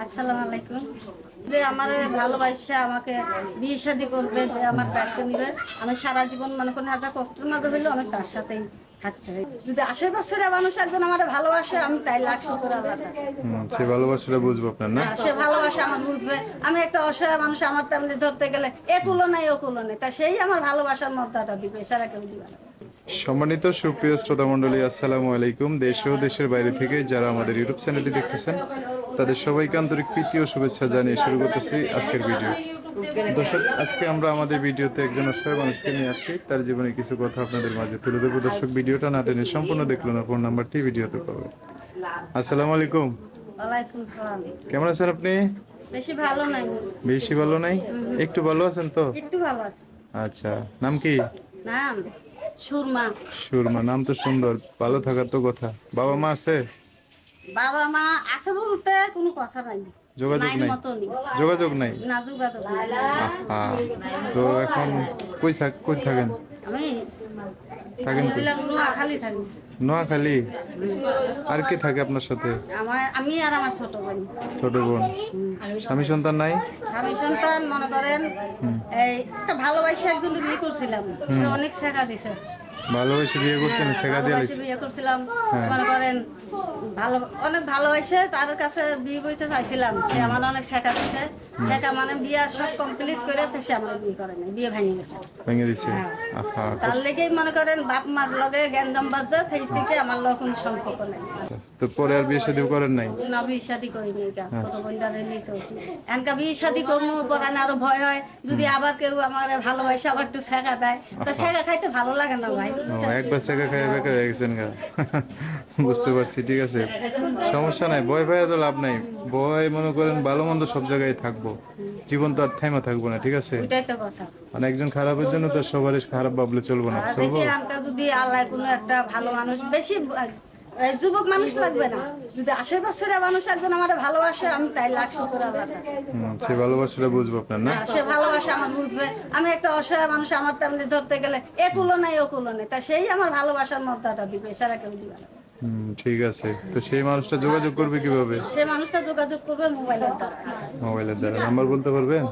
আসসালামু আলাইকুম। যে আমার ভালোবাসা আমাকে বিয়ে শাদী করবে, যে আমার দায়িত্ব নিবে, আমি সারা জীবন মনে করেন হাজার কষ্টের মাঝে হইলেও আমি তার সাথেই থাকতে হয়। যদি আশেপাশের মানুষ একজন আমার ভালোবাসে, আমি তাই লাখ শুকর আল্লাহর কাছে। সে ভালোবাসাটা বুঝবো আপনার না। সে ভালোবাসা আমার বুঝবে। আমি একটা অসহায় মানুষ, আমার তেমনি ধরতে গেলে এ কুলো নাই ও কুলো নেই, তা সেই আমার ভালোবাসার মর্যাদা দিবে, এছাড়া কেউ দিবে না। সম্মানিত সুপ্রিয় শ্রোতা মণ্ডলী, আসসালামু আলাইকুম। দেশ ও দেশের বাইরে থেকে যারা আমাদের ইউটিউব চ্যানেলটি দেখতেছেন তাদের সবাইকে আন্তরিক প্রীতি ও শুভেচ্ছা জানিয়ে শুরু করতেছি আজকের ভিডিও। দর্শক, আজকে আমরা আমাদের ভিডিওতে একজন অসহায় মানুষকে নিয়ে আসছি, তার জীবনে কিছু কথা আপনাদের মাঝে তুলে দেবো। দর্শক, ভিডিওটা না টেনে সম্পূর্ণ দেখলো না, ফোন নাম্বারটি ভিডিওতে পাবে। আসসালামু আলাইকুম। ওয়ালাইকুম সালাম। কেমন আছেন আপনি? বেশি ভালো নাই। বেশি ভালো নাই? একটু ভালো আছেন তো? একটু ভালো আছে। আচ্ছা, নাম কি? নাম সুরমা। সুরমা, নাম তো সুন্দর। ভালো থাকার তো কথা। বাবা মা আছে? বাবা মা আছে বলতে কোনো কথা নাই, যোগাযোগ নাইন নাই? মতনই। যোগাযোগ নাই? না, যোগাযোগ নাই। আহা, তো এখন কই থাকেন? আমি থাকেন কই? নোয়াখালী থাকি। নোয়াখালী? আর কি থাকে আপনার সাথে? আমি আর আমার ছোট বোন। ছোট বোন? স্বামী সন্তান নাই? স্বামী সন্তান মনে করেন এই একটা ভালোবাসা একজন বিয়ে করছিলাম, সে অনেক শেখা দিছে। ভালোবেসে বিয়ে করছেন? ছেঁকা দিয়ে ভালোবাসে বিয়ে করছিলাম, হ্যাঁ। মনে করেন অনেক ভালোবাসে, তার কাছে বিয়ে বইতে চাইছিলাম, সে আমার অনেক শেখা দিছে। শেখা মানে বিয়ে সব কমপ্লিট করে সে আমার বিয়ে করে নাই, বিয়ে ভেঙে গেছে। ভেঙে দিছে? হ্যাঁ। আহা, তার লেগেই মনে করেন বাপ মার লগে গ্যাঞ্জাম বাজছে, সেই থেকে আমার লগে কোনো সম্পর্ক নাই। তো পরে আর বিয়ে শাদী করেন নাই? না, বিয়ে শাদী করিনি, এটা ছোট বোনটা রিলিজ হয়েছে। এনকা বিয়ে শাদী করবো পরানে আরো ভয় হয়, যদি আবার কেউ আমার ভালোবাসে আবার একটু ছেঁকা দেয়, তো ছেঁকা খাইতে ভালো লাগে না ভাই। ও, একবার ছেঁকা খাই বেকার হয়ে গেছেন গা। বুঝতে পারছি, ঠিক আছে, সমস্যা নাই। ভয় ভয় তো লাভ নাই। ভয় মনে করেন ভালো মন্দ সব জায়গায় থাকবো, জীবন তো আর থাইমা থাকবো না, ঠিক আছে? ওইটাই তো কথা। মানে একজন খারাপের জন্য তো সবারই খারাপ ভাবলে চলবো না, আর চলবো? দেখি আনকা যদি আল্লাহ কোনো একটা ভালো মানুষ, বেশি যুবক মানুষ লাগবে না, যদি আশেপাশের মানুষ একজন আমার ভালোবাসে, আমি তাই লাখ শুকর আল্লাহর কাছে। সে ভালোবাসাটা বুঝবো আপনার না। সে ভালোবাসা আমার বুঝবে। আমি একটা অসহায় মানুষ, আমার তেমনি ধরতে গেলে এ কুলো নাই ও কুলো নেই, তা সেই আমার ভালোবাসার মর্যাদা দিবে, এছাড়া কেউ দিবে না। ঠিক আছে। তো সেই মানুষটা যোগাযোগ করবে কিভাবে? সে মানুষটা যোগাযোগ করবে মোবাইলের দ্বারা। মোবাইলের দ্বারা? নাম্বার বলতে পারবেন?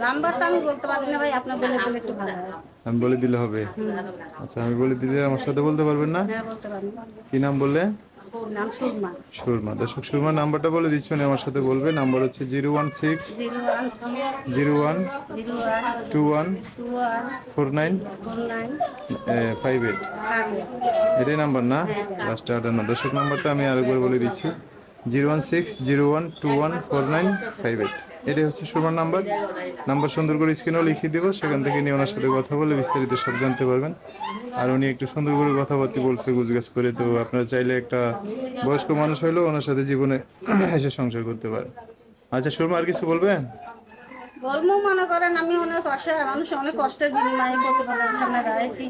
নাম্বারটা আমি বলতে পারি না ভাই, আপনি বলে দিলে একটু ভালো হয়। আমি বলে দিলে হবে? আচ্ছা, আমি বলে দিলে আমার সাথে বলতে পারবেন না? হ্যাঁ, বলতে পারি। কি নাম বললে? নাম সুরমা। সুরমা। দর্শক, সুরমার নাম্বারটা বলে দিচ্ছি, উনি আমার সাথে বলবে। নাম্বার হচ্ছে 016 016 01 01 21 21 49 49 58। এটাই নাম্বার না? লাস্টে 58। দর্শক, নাম্বারটা আমি আরেকবার বলে দিচ্ছি, 016 01 21 49 58। এটাই হচ্ছে সুরমার নাম্বার। নাম্বার সুন্দর করে স্ক্রিনেও লিখিয়ে দেবো, সেখান থেকে নিয়ে ওনার সাথে কথা বলে বিস্তারিত সব জানতে পারবেন। আর উনি একটু সুন্দর করে কথাবার্তা বলছে, গুজগাছ করে। তো আপনারা চাইলে একটা বয়স্ক মানুষ হইলেও ওনার সাথে জীবনে এসে সংসার করতে পারেন। আচ্ছা সুরমা, আর কিছু বলবেন? বলবো মনে করেন আমি অনেক অসহায় মানুষ, অনেক কষ্টের বিনিময়ে প্রতিফলের সামনে দাঁড়াইছি।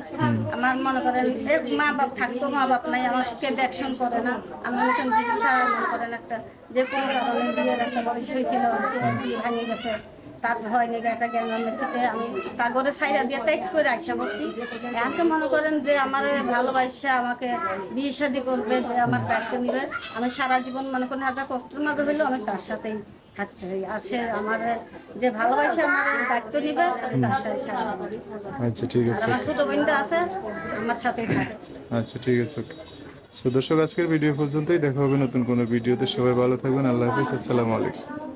আমার মনে করেন এক মা বাপ থাকতো, মা বাপ নাই, আমাকে দেখশন করে না। আমি ওখান থেকে খারাপ মনে করেন একটা যে কোনো কারণে বিয়ের একটা বয়স হয়েছিল, সে বিয়ে ভাঙে গেছে, তার ভয় নেই একটা গ্যাঞ্জামের সাথে আমি তার ঘরে সাইডা দিয়ে ত্যাগ করে আসা বলছি। এমনকি মনে করেন যে আমার ভালোবাসা আমাকে বিয়ে শাদী করবে, যে আমার দায়িত্ব নিবে, আমি সারা জীবন মনে করেন হাজার কষ্টের মাঝে হইলেও আমি তার সাথেই থাকতে হয়। আর সে আমার যে ভালোবাসা আমার দায়িত্ব নিবে, আমি তার সাথে সারা জীবন। আচ্ছা, ঠিক আর আছে। আমার ছোট বোনটা আছে, আমার সাথেই থাকে। আচ্ছা, ঠিক আছে। সো দর্শক, আজকের ভিডিও পর্যন্তই। দেখা হবে নতুন কোনো ভিডিওতে। সবাই ভালো থাকবেন। আল্লাহ হাফিজ। আসসালামু আলাইকুম।